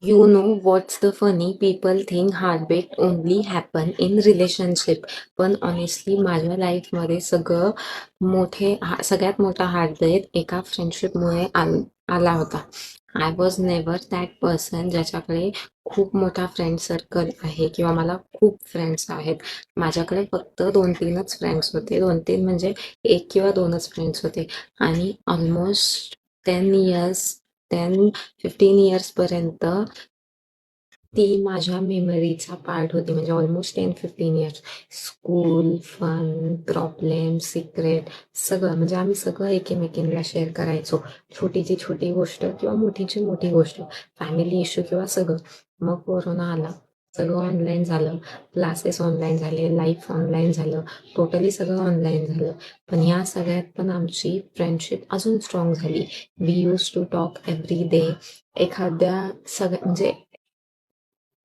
You know what's the funny? People think heartbreak only happen in relationship. पण honestly माझ्या लाईफमध्ये सगळ्यात मोठा हार्टब्रेक एका फ्रेंडशिपमुळे आला होता. I was never that person ज्याच्याकडे खूप मोठा फ्रेंड सर्कल आहे किंवा मला खूप फ्रेंड्स आहेत. माझ्याकडे फक्त 2-3च फ्रेंड्स होते. 2-3 म्हणजे 1 किंवा 2च फ्रेंड्स होते आणि ऑलमोस्ट 10 इयर्स 10-15 इयर्सपर्यंत ती माझ्या मेमरीचा पार्ट होती. म्हणजे almost 10-15 years. School, fun, problem, secret सगळं म्हणजे आम्ही सगळं एकमेकींना शेअर करायचो. छोटीची छोटी गोष्ट किंवा मोठीची मोठी गोष्ट, फॅमिली इश्यू किंवा सगळं. मग कोरोना आला. सगळं ऑनलाईन झालं. क्लासेस ऑनलाईन झाले, लाईफ ऑनलाईन झालं, टोटली सगळं ऑनलाईन झालं. पण ह्या सगळ्यात पण आमची फ्रेंडशिप अजून स्ट्रॉंग झाली. We use to talk every day. एखाद्या म्हणजे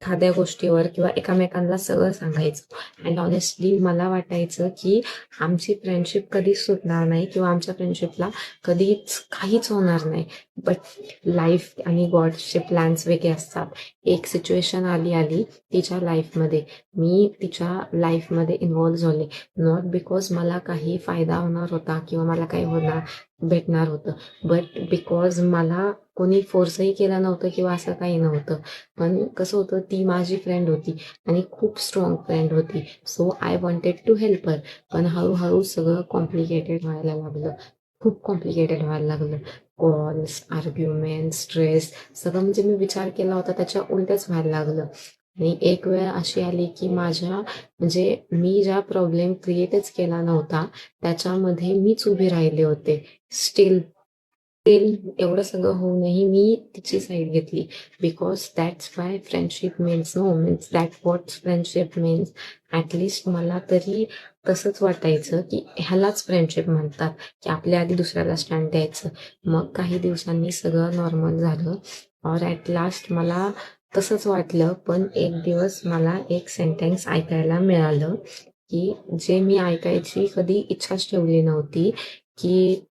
एखाद्या गोष्टीवर किंवा एकमेकांना सगळं सांगायचं. अँड ऑनेस्टली मला वाटायचं की आमची फ्रेंडशिप कधीच सुटणार नाही किंवा आमच्या फ्रेंडशिपला कधीच काहीच होणार नाही. बट लाईफ आणि गॉडचे प्लॅन्स वेगळे असतात. एक सिच्युएशन आली तिच्या लाईफमध्ये, मी तिच्या लाईफमध्ये इन्व्हॉल्व झाले. नॉट बिकॉज मला काही फायदा होणार होता किंवा मला काही भेटणार होतं, बट बिकॉज मला कोणी फोर्सही केलं नव्हतं किंवा असं काही नव्हतं. पण कसं होतं, ती माझी फ्रेंड होती आणि खूप स्ट्रॉंग फ्रेंड होती. So I wanted to help her. पण हळूहळू सगळं कॉम्प्लिकेटेड व्हायला लागलं. खूप कॉम्प्लिकेटेड व्हायला लागलं. कॉल्स, आर्ग्युमेंट, स्ट्रेस सगळं म्हणजे मी विचार केला होता त्याच्या उलटच व्हायला लागलं. आणि एक वेळ अशी आली की म्हणजे मी ज्या प्रॉब्लेम क्रिएटच केला नव्हता त्याच्यामध्ये मीच उभे राहिले होते. स्टील एवढं सगळं होऊनही मी तिची साईड घेतली. Because that's why friendship means means that what's friendship means. At least मला तरी तसंच वाटायचं की ह्यालाच फ्रेंडशिप म्हणतात, की आपल्या आधी दुसऱ्याला स्टँड द्यायचं. मग काही दिवसांनी सगळं नॉर्मल झालं. और ॲट लास्ट मला तसंच वाटलं. पण एक दिवस मला एक सेंटेन्स ऐकायला मिळालं की जे मी ऐकायची कधी इच्छाच ठेवली नव्हती. की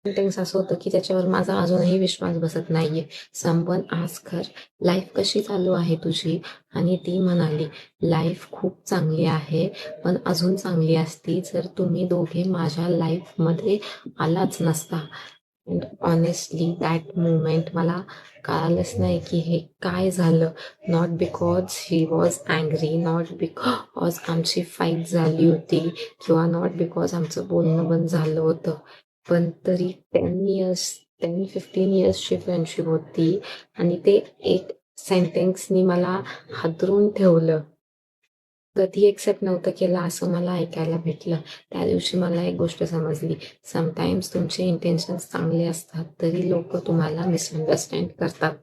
सेंटेन्स असं होतं की त्याच्यावर माझा अजूनही विश्वास बसत नाहीये. समवन आस्क्ड हर, लाईफ कशी चालू आहे तुझी? आणि ती म्हणाली, लाईफ खूप चांगली आहे, पण अजून चांगली असती जर तुम्ही दोघे माझ्या लाईफमध्ये आलाच नसता. अँड ऑनेस्टली दॅट मुमेंट मला कळालंच नाही की हे काय झालं. Not because he was angry, not because आमची फाईट झाली होती किंवा नॉट बिकॉज आमचं बोलणं बंद झालं होतं. पण तरी 10 इयर्सची फ्रेंडशिप होती आणि ते एक सेंटेन्सनी मला हादरून ठेवलं. कधी एक्सेप्ट नव्हतं केलं असं मला ऐकायला भेटलं. त्या दिवशी मला एक गोष्ट समजली, समटाईम्स तुमचे इंटेन्शन्स चांगले असतात तरी लोक तुम्हाला मिसअंडरस्टँड करतात.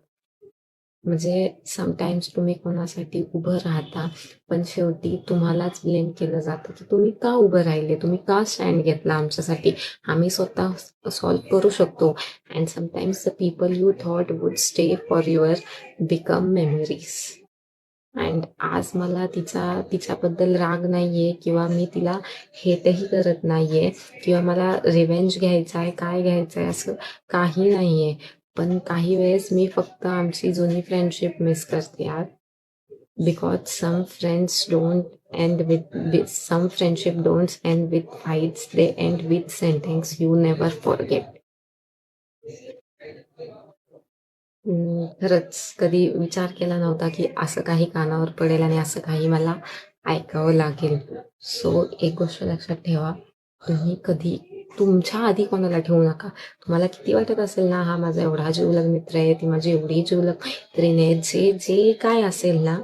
म्हणजे समटाईम्स तुम्ही कोणासाठी उभं राहता, पण शेवटी तुम्हालाच ब्लेम केलं जातं की तुम्ही का उभं राहिले, तुम्ही का स्टँड घेतला आमच्यासाठी, आम्ही स्वतः सॉल्व्ह करू शकतो. And sometimes the people you thought would stay for your become memories. And आज मला तिच्याबद्दल राग नाहीये किंवा मी तिला हेटही करत नाहीये किंवा मला रिव्हेंज घ्यायचा आहे, काय घ्यायचं आहे असं काही नाहीये. पण काही वेळेस मी फक्त आमची जुनी फ्रेंडशिप मिस करते यार. Because some friendship don't end with fights, they end with sentence you never forget. खरंच कधी विचार केला नव्हता की असं काही कानावर पडेल आणि असं काही मला ऐकावं लागेल. सो एक गोष्ट लक्षात ठेवा, तुम्ही कधी तुमच्या आधी कोणाला ठेवू नका. तुम्हाला किती वाटत असेल ना, हा माझा एवढा जिवलग मित्र आहे, ती माझी एवढी जिवलग मैत्रीण आहे, जे जे काय असेल ना,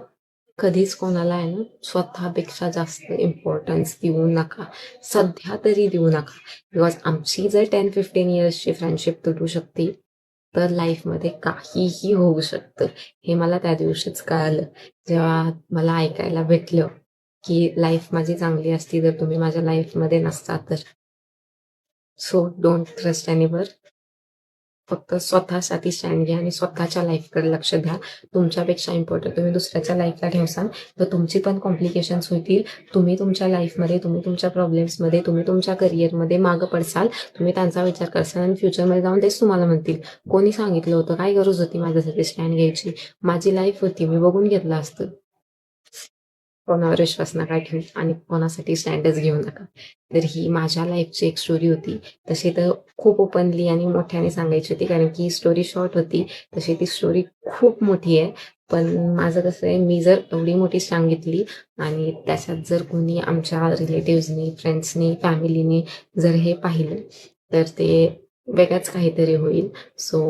कधीच कोणाला आहे ना स्वतःपेक्षा जास्त इम्पॉर्टन्स देऊ नका. सध्या तरी देऊ नका. बिकॉज आमची जर 10-15 इयर्सची फ्रेंडशिप तुटू शकते, तर लाईफमध्ये काहीही होऊ शकतं. हे मला त्या दिवशीच कळालं, जेव्हा मला ऐकायला भेटलं की लाईफ माझी चांगली असती जर तुम्ही माझ्या लाईफमध्ये नसता तर. So don't trust anyone. फक्त स्वतःसाठी स्टँड घ्या आणि स्वतःच्या लाईफकडे लक्ष द्या. तुमच्यापेक्षा इम्पॉर्टंट तुम्ही दुसऱ्याच्या लाईफला ठेवसाल तर तुमची पण कॉम्प्लिकेशन्स होतील. तुम्ही तुमच्या लाईफमध्ये, तुम्ही तुमच्या प्रॉब्लेम्समध्ये, तुम्ही तुमच्या करिअरमध्ये मागं पडसाल. तुम्ही त्यांचा विचार करसाल आणि फ्युचरमध्ये जाऊन तेच तुम्हाला म्हणतील, कोणी सांगितलं होतं, काय गरज होती माझ्यासाठी स्टँड घ्यायची, माझी लाईफ होती, मी बघून घेतलं असतं. कोणावर विश्वास नका ठेवू आणि कोणासाठी स्टँडच घेऊ नका. तर ही माझ्या लाईफची एक स्टोरी होती. तशी तर खूप ओपनली आणि मोठ्याने सांगायची होती, कारण की ही स्टोरी शॉर्ट होती. तशी ती स्टोरी खूप मोठी आहे. पण माझं कसं आहे, मी जर एवढी मोठी सांगितली आणि त्याच्यात जर कोणी आमच्या रिलेटिव्हजनी, फ्रेंड्सनी, फॅमिलीनी जर हे पाहिलं, तर ते वेगळंच काहीतरी होईल. सो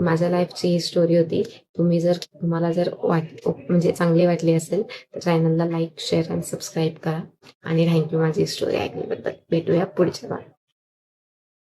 माझ्या लाईफची ही स्टोरी होती. तुम्हाला जर म्हणजे चांगली वाटली असेल तर चॅनलला लाईक, शेअर आणि सबस्क्राईब करा आणि थँक्यू माझी स्टोरी ऐकल्याबद्दल. भेटूया पुढच्या भागात.